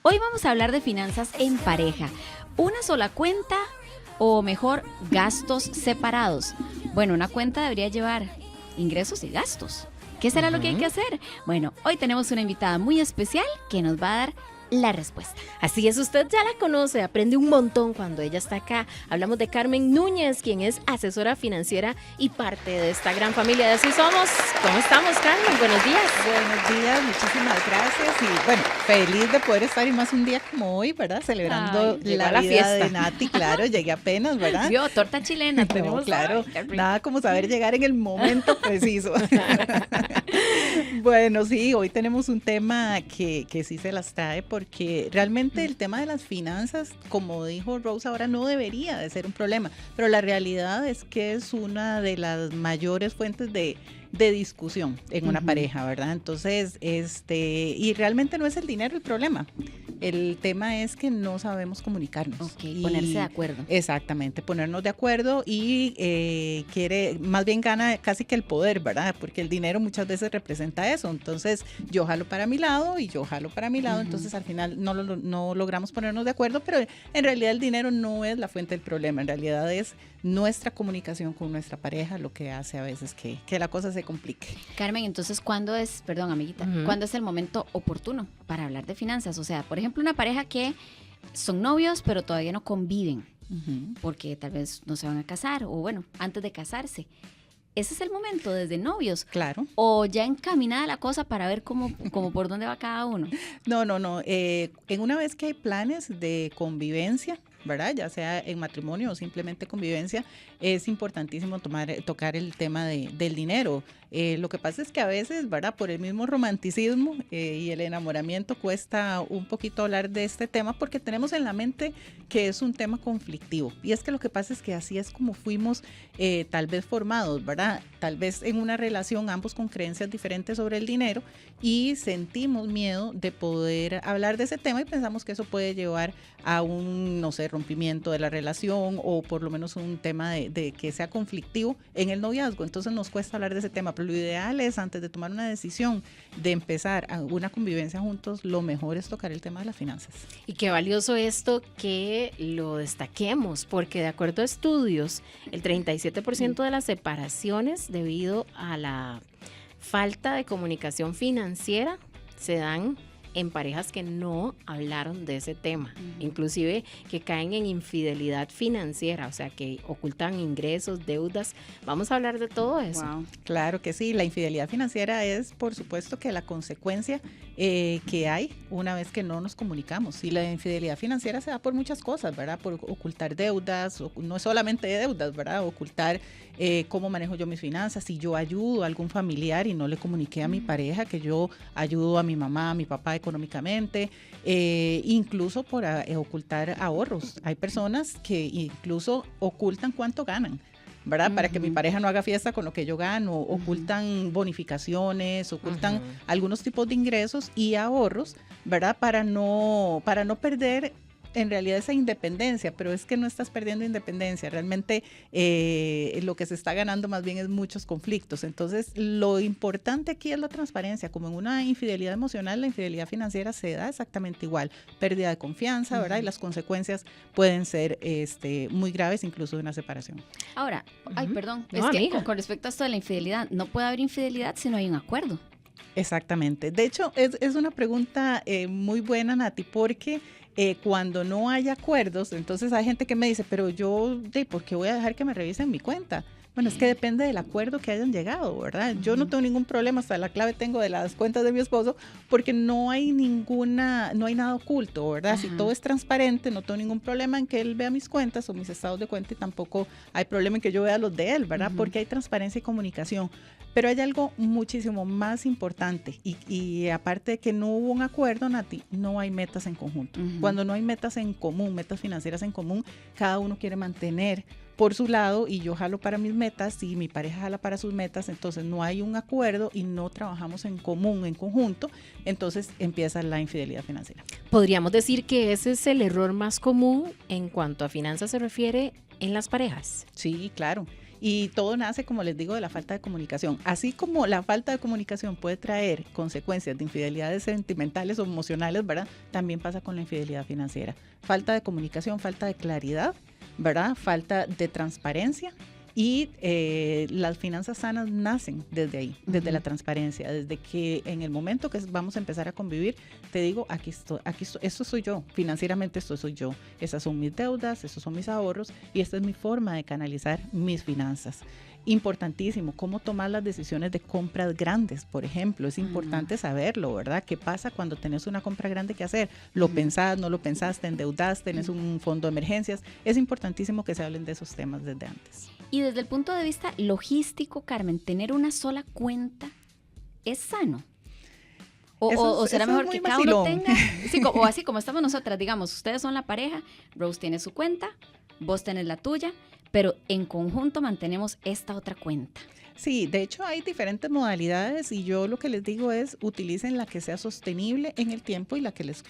Hoy vamos a hablar de finanzas en pareja. Una sola cuenta o mejor, gastos separados. Bueno, una cuenta debería llevar ingresos y gastos. ¿Qué será lo que hay que hacer? Bueno, hoy tenemos una invitada muy especial que nos va a dar la respuesta. Así es, usted ya la conoce, aprende un montón cuando ella está acá. Hablamos de Carmen Núñez, quien es asesora financiera y parte de esta gran familia de Así Somos. ¿Cómo estamos, Carmen? Buenos días. Buenos días, muchísimas gracias y bueno, feliz de poder estar y más un día como hoy, ¿verdad? Celebrando la vida fiesta de Nati, claro, llegué apenas, ¿verdad? Vio, torta chilena tenemos. No, claro, hoy. nada como saber llegar en el momento preciso. Bueno, sí, hoy tenemos un tema que sí se las trae porque realmente el tema de las finanzas, como dijo Rose ahora, no debería de ser un problema, pero la realidad es que es una de las mayores fuentes de discusión en una pareja, ¿verdad? Entonces, y realmente no es el dinero el problema. El tema es que no sabemos comunicarnos. Ok, ponerse de acuerdo. Exactamente, ponernos de acuerdo y más bien gana casi que el poder, ¿verdad? Porque el dinero muchas veces representa eso. Entonces, yo jalo para mi lado y yo jalo para mi lado. Entonces, al final no logramos ponernos de acuerdo, pero en realidad el dinero no es la fuente del problema. En realidad es nuestra comunicación con nuestra pareja lo que hace a veces que la cosa se complique. Carmen, entonces, ¿cuándo es el momento oportuno para hablar de finanzas? O sea, por ejemplo, una pareja que son novios, pero todavía no conviven, porque tal vez no se van a casar, o bueno, antes de casarse. ¿Ese es el momento desde novios? Claro. ¿O ya encaminada la cosa para ver cómo por dónde va cada uno? No. En una vez que hay planes de convivencia, ¿verdad? Ya sea en matrimonio o simplemente convivencia, es importantísimo tocar el tema del dinero. Lo que pasa es que a veces, ¿verdad? Por el mismo romanticismo y el enamoramiento cuesta un poquito hablar de este tema porque tenemos en la mente que es un tema conflictivo. Y es que lo que pasa es que así es como fuimos tal vez formados, ¿verdad? Tal vez en una relación ambos con creencias diferentes sobre el dinero y sentimos miedo de poder hablar de ese tema y pensamos que eso puede llevar a un, no sé, rompimiento de la relación o por lo menos un tema de que sea conflictivo en el noviazgo. Entonces nos cuesta hablar de ese tema, pero lo ideal es antes de tomar una decisión de empezar una convivencia juntos, lo mejor es tocar el tema de las finanzas. Y qué valioso esto que lo destaquemos, porque de acuerdo a estudios, el 37% de las separaciones debido a la falta de comunicación financiera se dan en parejas que no hablaron de ese tema, inclusive que caen en infidelidad financiera, o sea, que ocultan ingresos, deudas. Vamos a hablar de todo eso. Wow. Claro que sí, la infidelidad financiera es, por supuesto, que la consecuencia que hay una vez que no nos comunicamos. Y la infidelidad financiera se da por muchas cosas, ¿verdad? Por ocultar deudas, no es solamente de deudas, ¿verdad? Ocultar cómo manejo yo mis finanzas, si yo ayudo a algún familiar y no le comuniqué a mi pareja que yo ayudo a mi mamá, a mi papá económicamente, incluso por ocultar ahorros. Hay personas que incluso ocultan cuánto ganan, ¿verdad? Para que mi pareja no haga fiesta con lo que yo gano, ocultan bonificaciones, ocultan algunos tipos de ingresos y ahorros, ¿verdad? Para no perder en realidad esa independencia, pero es que no estás perdiendo independencia, realmente lo que se está ganando más bien es muchos conflictos. Entonces lo importante aquí es la transparencia, como en una infidelidad emocional, la infidelidad financiera se da exactamente igual, pérdida de confianza, ¿verdad? Y las consecuencias pueden ser muy graves, incluso de una separación. Ahora, perdón, No, es que amiga. con respecto a esto de la infidelidad, no puede haber infidelidad si no hay un acuerdo. Exactamente. De hecho, es una pregunta muy buena, Nati, porque cuando no hay acuerdos, entonces hay gente que me dice, pero yo, ¿por qué voy a dejar que me revisen mi cuenta? Bueno, es que depende del acuerdo que hayan llegado, ¿verdad? Yo no tengo ningún problema, hasta la clave tengo de las cuentas de mi esposo, porque no hay nada oculto, ¿verdad? Si todo es transparente, no tengo ningún problema en que él vea mis cuentas o mis estados de cuenta y tampoco hay problema en que yo vea los de él, ¿verdad? Porque hay transparencia y comunicación. Pero hay algo muchísimo más importante y aparte de que no hubo un acuerdo, Nati, no hay metas en conjunto. Cuando no hay metas en común, metas financieras en común, cada uno quiere mantener por su lado y yo jalo para mis metas y mi pareja jala para sus metas, entonces no hay un acuerdo y no trabajamos en común, en conjunto, entonces empieza la infidelidad financiera. Podríamos decir que ese es el error más común en cuanto a finanzas se refiere en las parejas. Sí, claro. Y todo nace, como les digo, de la falta de comunicación. Así como la falta de comunicación puede traer consecuencias de infidelidades sentimentales o emocionales, ¿verdad? También pasa con la infidelidad financiera. Falta de comunicación, falta de claridad, ¿verdad? Falta de transparencia. Y las finanzas sanas nacen desde ahí, desde la transparencia, desde que en el momento que vamos a empezar a convivir, te digo, aquí estoy, esto soy yo, financieramente esto soy yo, esas son mis deudas, esos son mis ahorros y esta es mi forma de canalizar mis finanzas. Importantísimo, cómo tomar las decisiones de compras grandes, por ejemplo, es importante saberlo, ¿verdad? ¿Qué pasa cuando tenés una compra grande que hacer? ¿Lo pensás, no lo pensás, te endeudas, tenés un fondo de emergencias? Es importantísimo que se hablen de esos temas desde antes. Y desde el punto de vista logístico, Carmen, ¿tener una sola cuenta es sano? ¿O será mejor que cada uno tenga? Sí, o así como estamos nosotras, digamos, ustedes son la pareja, Rose tiene su cuenta, vos tenés la tuya, pero en conjunto mantenemos esta otra cuenta. Sí, de hecho hay diferentes modalidades y yo lo que les digo es utilicen la que sea sostenible en el tiempo y la que les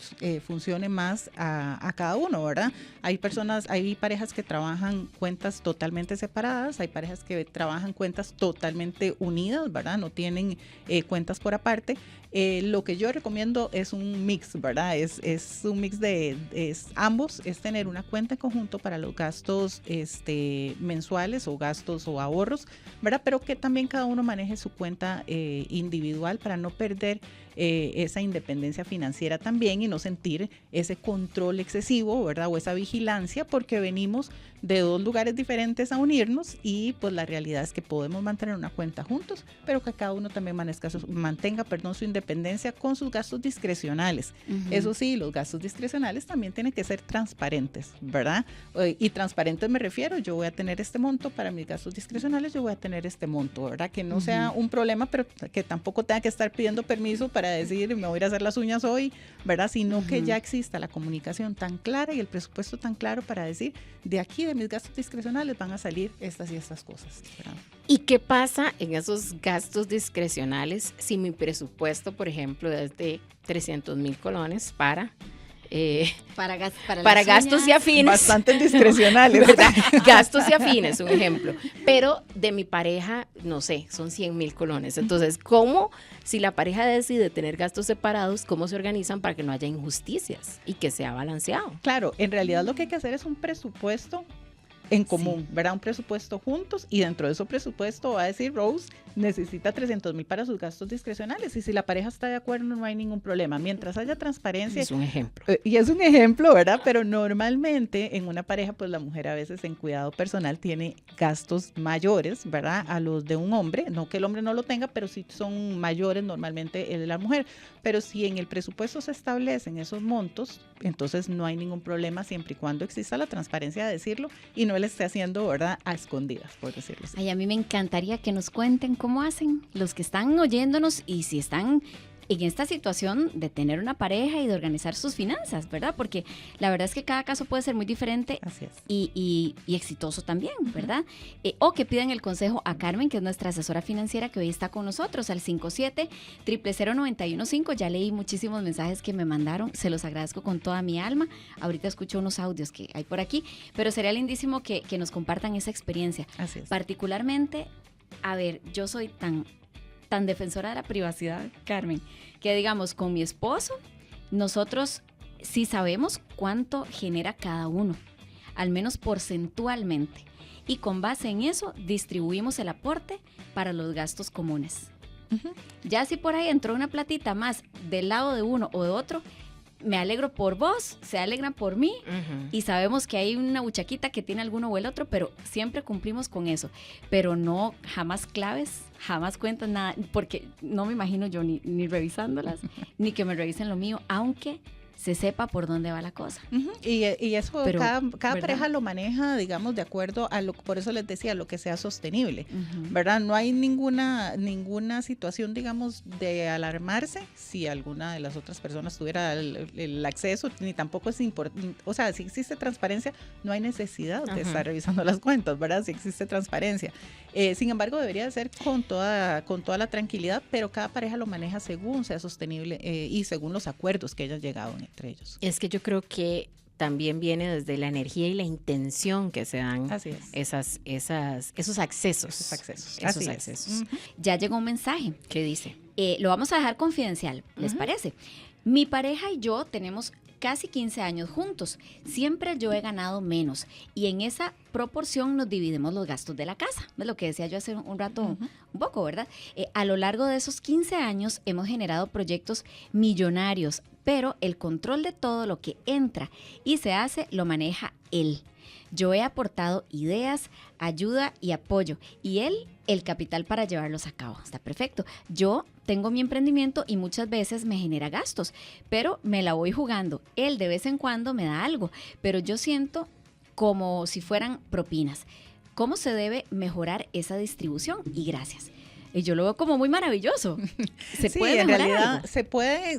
funcione más a cada uno, ¿verdad? Hay parejas que trabajan cuentas totalmente separadas, hay parejas que trabajan cuentas totalmente unidas, ¿verdad? No tienen cuentas por aparte. Lo que yo recomiendo es un mix, ¿verdad? Es un mix de ambos, es tener una cuenta en conjunto para los gastos mensuales o gastos o ahorros, ¿verdad? Pero que también cada uno maneje su cuenta individual para no perder esa independencia financiera también y no sentir ese control excesivo, ¿verdad? O esa vigilancia, porque venimos de dos lugares diferentes a unirnos y pues la realidad es que podemos mantener una cuenta juntos, pero que cada uno también mantenga su independencia con sus gastos discrecionales. Eso sí, los gastos discrecionales también tienen que ser transparentes, ¿verdad? Y transparentes me refiero, yo voy a tener este monto para mis gastos discrecionales, yo voy a tener este monto, ¿verdad? Que no sea un problema, pero que tampoco tenga que estar pidiendo permiso para decir me voy a ir a hacer las uñas hoy, ¿verdad? Sino que ya exista la comunicación tan clara y el presupuesto tan claro para decir de aquí de mis gastos discrecionales van a salir estas y estas cosas, ¿verdad? ¿Y qué pasa en esos gastos discrecionales si mi presupuesto, por ejemplo, es de 300,000 colones para gastos y afines? Bastante discrecionales, ¿verdad? Gastos y afines, un ejemplo. Pero de mi pareja, no sé, son 100,000 colones. Entonces, ¿cómo, si la pareja decide tener gastos separados, cómo se organizan para que no haya injusticias y que sea balanceado? Claro, en realidad lo que hay que hacer es un presupuesto en común, sí, ¿verdad? Un presupuesto juntos y dentro de ese presupuesto va a decir Rose necesita 300,000 para sus gastos discrecionales y si la pareja está de acuerdo no hay ningún problema, mientras haya transparencia. Es un ejemplo. Y es un ejemplo, ¿verdad? Pero normalmente en una pareja pues la mujer a veces en cuidado personal tiene gastos mayores, ¿verdad? A los de un hombre, no que el hombre no lo tenga, pero sí son mayores normalmente el de la mujer, pero si en el presupuesto se establecen esos montos, entonces no hay ningún problema siempre y cuando exista la transparencia de decirlo y no le esté haciendo, ¿verdad?, a escondidas, por decirlo así. Ay, a mí me encantaría que nos cuenten cómo hacen los que están oyéndonos y si están en esta situación de tener una pareja y de organizar sus finanzas, ¿verdad? Porque la verdad es que cada caso puede ser muy diferente. Así es. Y exitoso también, ¿verdad? O que pidan el consejo a Carmen, que es nuestra asesora financiera que hoy está con nosotros, al 57-00915. Ya leí muchísimos mensajes que me mandaron, se los agradezco con toda mi alma. Ahorita escucho unos audios que hay por aquí, pero sería lindísimo que nos compartan esa experiencia. Así es. Particularmente, a ver, yo soy tan defensora de la privacidad, Carmen, que digamos, con mi esposo, nosotros sí sabemos cuánto genera cada uno, al menos porcentualmente, y con base en eso distribuimos el aporte para los gastos comunes. Ya si por ahí entró una platita más del lado de uno o de otro, me alegro por vos, se alegran por mí y sabemos que hay una buchaquita que tiene alguno o el otro, pero siempre cumplimos con eso. Pero no, jamás claves, jamás cuentas nada, porque no me imagino yo ni revisándolas, ni que me revisen lo mío, aunque se sepa por dónde va la cosa. Y eso pero, cada pareja lo maneja, digamos, de acuerdo a por eso les decía, lo que sea sostenible, ¿verdad? No hay ninguna situación, digamos, de alarmarse si alguna de las otras personas tuviera el acceso, ni tampoco es importante, o sea, si existe transparencia, no hay necesidad de estar revisando las cuentas, ¿verdad? Si existe transparencia. Sin embargo, debería de ser con toda la tranquilidad, pero cada pareja lo maneja según sea sostenible y según los acuerdos que hayan llegado entre ellos. Es que yo creo que también viene desde la energía y la intención que se dan Así es. esos accesos. Así es. Ujú. Ya llegó un mensaje. ¿Qué dice? Lo vamos a dejar confidencial, ¿les parece? Mi pareja y yo tenemos casi 15 años juntos. Siempre yo he ganado menos y en esa proporción nos dividimos los gastos de la casa. Es lo que decía yo hace un rato, un poco, ¿verdad? A lo largo de esos 15 años hemos generado proyectos millonarios, pero el control de todo lo que entra y se hace lo maneja él. Yo he aportado ideas, ayuda y apoyo y él el capital para llevarlos a cabo. Está perfecto. Yo tengo mi emprendimiento y muchas veces me genera gastos, pero me la voy jugando. Él de vez en cuando me da algo, pero yo siento como si fueran propinas. ¿Cómo se debe mejorar esa distribución? Y gracias. Y yo lo veo como muy maravilloso. ¿Se Sí, puede en mejorar realidad algo?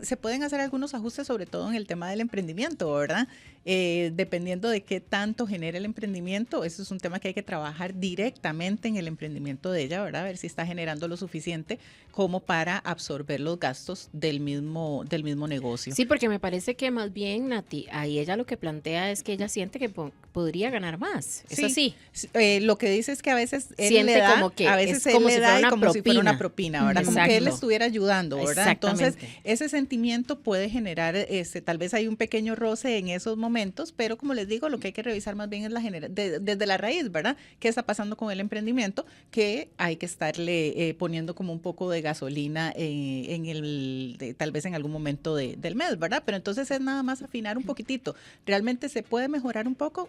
se pueden hacer algunos ajustes, sobre todo en el tema del emprendimiento, ¿verdad? Dependiendo de qué tanto genera el emprendimiento, eso es un tema que hay que trabajar directamente en el emprendimiento de ella, ¿verdad? A ver si está generando lo suficiente como para absorber los gastos del mismo negocio. Sí, porque me parece que más bien, Nati, ahí ella lo que plantea es que ella siente que podría ganar más. ¿Es Sí. así? Lo que dice es que a veces él Siente le da, como que a veces es él como le si da fuera y una como si fuera una propina. propina, ¿verdad? Como que él le Exacto. estuviera ayudando, ¿verdad? Entonces, Exactamente. ese sentimiento puede generar, tal vez hay un pequeño roce en esos momentos, pero como les digo, lo que hay que revisar más bien es desde la raíz, ¿verdad? ¿Qué está pasando con el emprendimiento? Que hay que estarle poniendo como un poco de gasolina tal vez en algún momento del mes, ¿verdad? Pero entonces es nada más afinar un poquitito. Realmente se puede mejorar un poco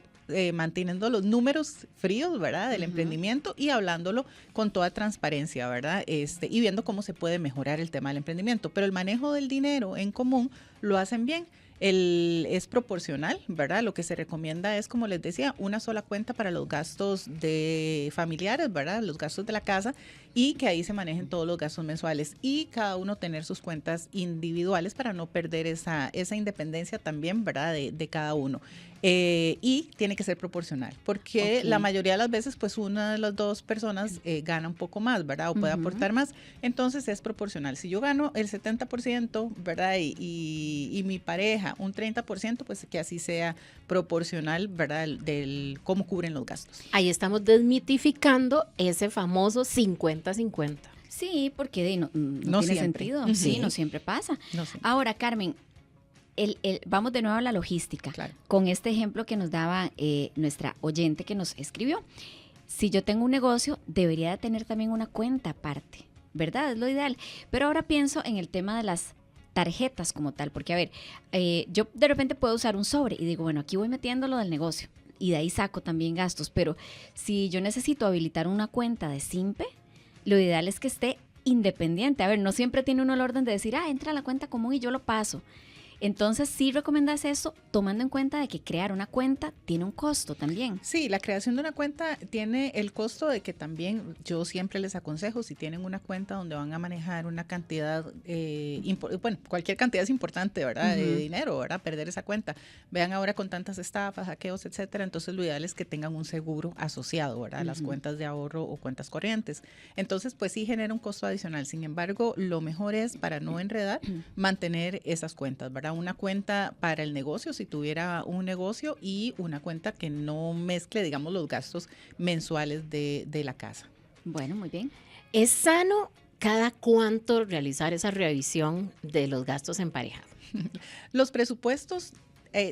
manteniendo los números fríos, ¿verdad? Del emprendimiento y hablándolo con toda transparencia, ¿verdad? Y viendo cómo se puede mejorar el tema del emprendimiento. Pero el manejo del dinero en común lo hacen bien. Es proporcional, ¿verdad? Lo que se recomienda es, como les decía, una sola cuenta para los gastos de familiares, ¿verdad? Los gastos de la casa y que ahí se manejen todos los gastos mensuales y cada uno tener sus cuentas individuales para no perder esa independencia también, ¿verdad? De cada uno. Y tiene que ser proporcional, porque la mayoría de las veces, pues una de las dos personas gana un poco más, ¿verdad? O puede aportar más, entonces es proporcional. Si yo gano el 70%, ¿verdad? Y mi pareja un 30%, pues que así sea proporcional, ¿verdad? Del cómo cubren los gastos. Ahí estamos desmitificando ese famoso 50-50. Sí, porque no No tiene siempre. sentido. Ujú. Sí, no siempre pasa. No sé. Ahora, Carmen, vamos de nuevo a la logística. Claro. Con este ejemplo que nos daba nuestra oyente que nos escribió. Si yo tengo un negocio, debería de tener también una cuenta aparte, ¿verdad? Es lo ideal. Pero ahora pienso en el tema de las tarjetas como tal, porque a ver, yo de repente puedo usar un sobre y digo, bueno, aquí voy metiendo lo del negocio y de ahí saco también gastos, pero si yo necesito habilitar una cuenta de Simpe, lo ideal es que esté independiente. A ver, no siempre tiene uno el orden de decir, entra a la cuenta común y yo lo paso. Entonces, sí recomiendas eso, tomando en cuenta de que crear una cuenta tiene un costo también. Sí, la creación de una cuenta tiene el costo de que también yo siempre les aconsejo, si tienen una cuenta donde van a manejar una cantidad, cualquier cantidad es importante, ¿verdad? De dinero, ¿verdad? Perder esa cuenta. Vean ahora con tantas estafas, hackeos, etcétera, entonces lo ideal es que tengan un seguro asociado, ¿verdad? Las cuentas de ahorro o cuentas corrientes. Entonces, pues sí genera un costo adicional. Sin embargo, lo mejor es, para no enredar, mantener esas cuentas, ¿verdad? Una cuenta para el negocio, si tuviera un negocio, y una cuenta que no mezcle, digamos, los gastos mensuales de la casa. Bueno, muy bien. ¿Es sano cada cuánto realizar esa revisión de los gastos en pareja? Los presupuestos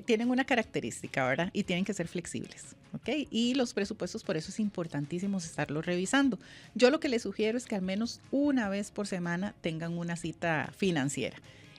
tienen una característica, ¿verdad? Y tienen que ser flexibles, ¿ok? Y los presupuestos, por eso es importantísimo estarlos revisando. Yo lo que les sugiero es que al menos una vez por semana tengan una cita financiera.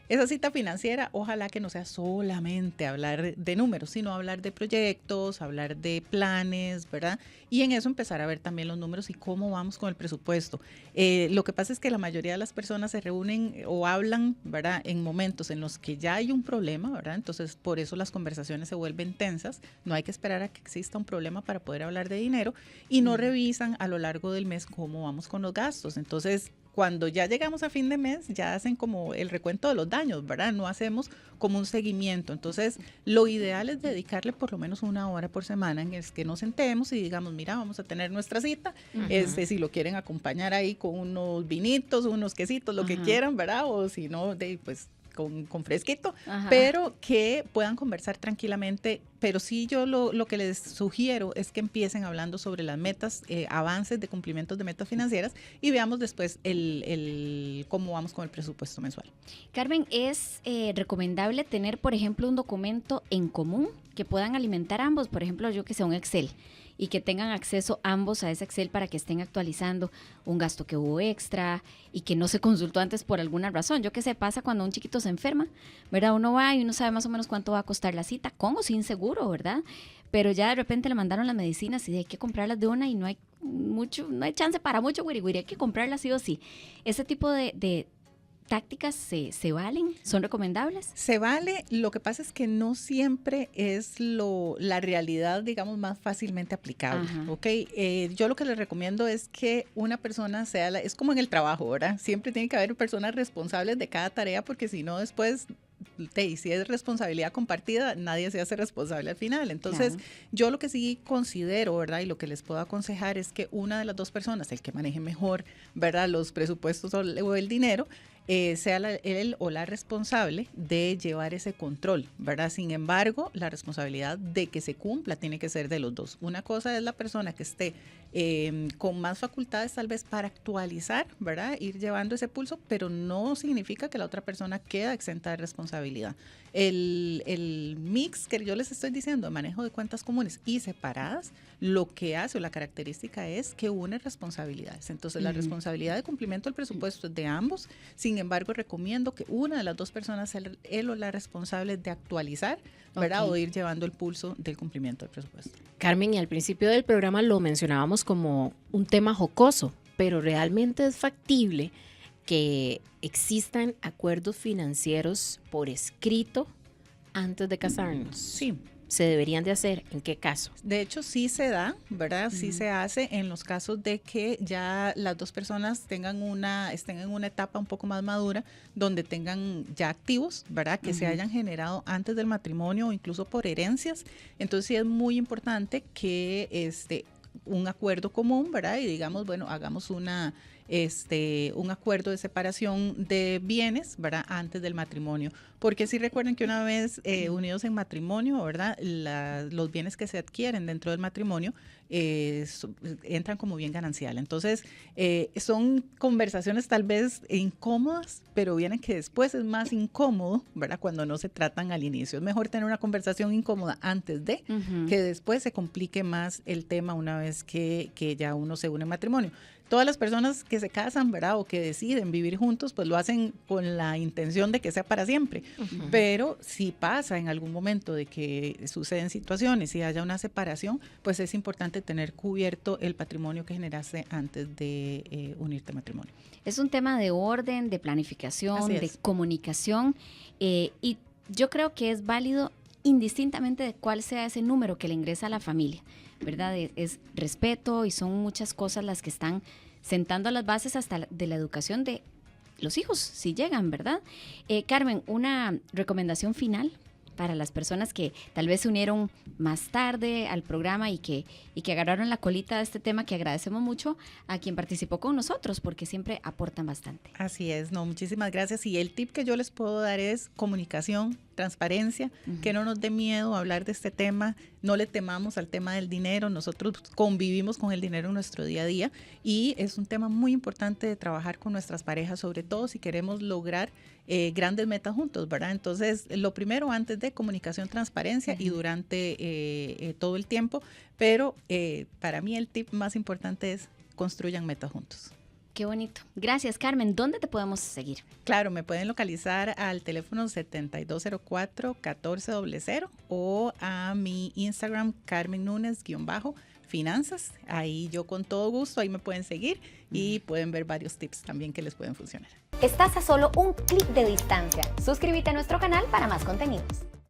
Esa cita financiera, ojalá que no sea solamente hablar de números, sino hablar de proyectos, hablar de planes, ¿verdad? Y en eso empezar a ver también los números y cómo vamos con el presupuesto. Lo que pasa es que la mayoría de las personas se reúnen o hablan, ¿verdad? En momentos en los que ya hay un problema, ¿verdad? Entonces, por eso las conversaciones se vuelven tensas. No hay que esperar a que exista un problema para poder hablar de dinero y no revisan a lo largo del mes cómo vamos con los gastos. Entonces, cuando ya llegamos a fin de mes, ya hacen como el recuento de los daños, ¿verdad? No hacemos como un seguimiento. Entonces, lo ideal es dedicarle por lo menos una hora por semana en el que nos sentemos y digamos, mira, vamos a tener nuestra cita. Si lo quieren acompañar ahí con unos vinitos, unos quesitos, lo que quieran, ¿verdad? O si no, pues con fresquito, Ajá. pero que puedan conversar tranquilamente. Pero sí, yo lo que les sugiero es que empiecen hablando sobre las metas, avances de cumplimientos de metas financieras, y veamos después cómo vamos con el presupuesto mensual. Carmen, ¿es recomendable tener, por ejemplo, un documento en común que puedan alimentar ambos? Por ejemplo, yo que sé, un Excel, y que tengan acceso ambos a ese Excel para que estén actualizando un gasto que hubo extra y que no se consultó antes por alguna razón. Yo que sé, pasa cuando un chiquito se enferma, ¿verdad? Uno va y uno sabe más o menos cuánto va a costar la cita, con o sin seguro, ¿verdad? Pero ya de repente le mandaron las medicinas y hay que comprarlas de una y no hay chance para mucho güiri, hay que comprarlas sí o sí. Ese tipo de tácticas se valen, son recomendables. Se vale, lo que pasa es que no siempre es la realidad, digamos, más fácilmente aplicable, ¿ok? Yo lo que les recomiendo es que una persona es como en el trabajo, ¿verdad? Siempre tiene que haber personas responsables de cada tarea, porque si no después, si es responsabilidad compartida, nadie se hace responsable al final. Entonces, claro, yo lo que sí considero, ¿verdad? Y lo que les puedo aconsejar es que una de las dos personas, el que maneje mejor, ¿verdad?, los presupuestos o el dinero, sea él o la responsable de llevar ese control, ¿verdad? Sin embargo, la responsabilidad de que se cumpla tiene que ser de los dos. Una cosa es la persona que esté con más facultades tal vez para actualizar, ¿verdad? Ir llevando ese pulso, pero no significa que la otra persona queda exenta de responsabilidad. El mix que yo les estoy diciendo, de manejo de cuentas comunes y separadas, lo que hace o la característica es que une responsabilidades. Entonces, la responsabilidad de cumplimiento del presupuesto es de ambos. Sin embargo, recomiendo que una de las dos personas sea él o la responsable de actualizar, ¿verdad? O ir llevando el pulso del cumplimiento del presupuesto. Carmen, y al principio del programa lo mencionábamos como un tema jocoso, pero realmente es factible que existan acuerdos financieros por escrito antes de casarnos. Sí. ¿Se deberían de hacer? ¿En qué caso? De hecho, sí se da, ¿verdad? Sí se hace en los casos de que ya las dos personas estén en una etapa un poco más madura, donde tengan ya activos, ¿verdad? Que se hayan generado antes del matrimonio o incluso por herencias. Entonces, sí es muy importante que un acuerdo común, ¿verdad? Y digamos, bueno, hagamos un acuerdo de separación de bienes, ¿verdad? Antes del matrimonio. Porque sí recuerden que una vez unidos en matrimonio, ¿verdad? Los bienes que se adquieren dentro del matrimonio entran como bien ganancial. Entonces, son conversaciones tal vez incómodas, pero vienen que después es más incómodo, ¿verdad? Cuando no se tratan al inicio. Es mejor tener una conversación incómoda antes de que después se complique más el tema una vez que ya uno se une en matrimonio. Todas las personas que se casan, ¿verdad? O que deciden vivir juntos, pues lo hacen con la intención de que sea para siempre. Pero si pasa en algún momento de que suceden situaciones y haya una separación, pues es importante tener cubierto el patrimonio que generaste antes de unirte a matrimonio. Es un tema de orden, de planificación, de comunicación, y yo creo que es válido indistintamente de cuál sea ese número que le ingresa a la familia, ¿verdad? Es respeto, y son muchas cosas las que están sentando las bases hasta de la educación de los hijos, si llegan, ¿verdad? Carmen, una recomendación final para las personas que tal vez se unieron más tarde al programa y que agarraron la colita de este tema, que agradecemos mucho a quien participó con nosotros, porque siempre aportan bastante. Así es, muchísimas gracias. Y el tip que yo les puedo dar es comunicación, transparencia, que no nos dé miedo hablar de este tema, no le temamos al tema del dinero. Nosotros convivimos con el dinero en nuestro día a día, y es un tema muy importante de trabajar con nuestras parejas, sobre todo si queremos lograr grandes metas juntos, ¿verdad? Entonces, lo primero, antes de comunicación, transparencia, y durante todo el tiempo, pero para mí el tip más importante es construyan metas juntos. Qué bonito. Gracias, Carmen. ¿Dónde te podemos seguir? Claro, me pueden localizar al teléfono 7204-1400 o a mi Instagram, Carmen Nunes_finanzas. Ahí yo con todo gusto, ahí me pueden seguir y pueden ver varios tips también que les pueden funcionar. Estás a solo un clic de distancia. Suscríbete a nuestro canal para más contenidos.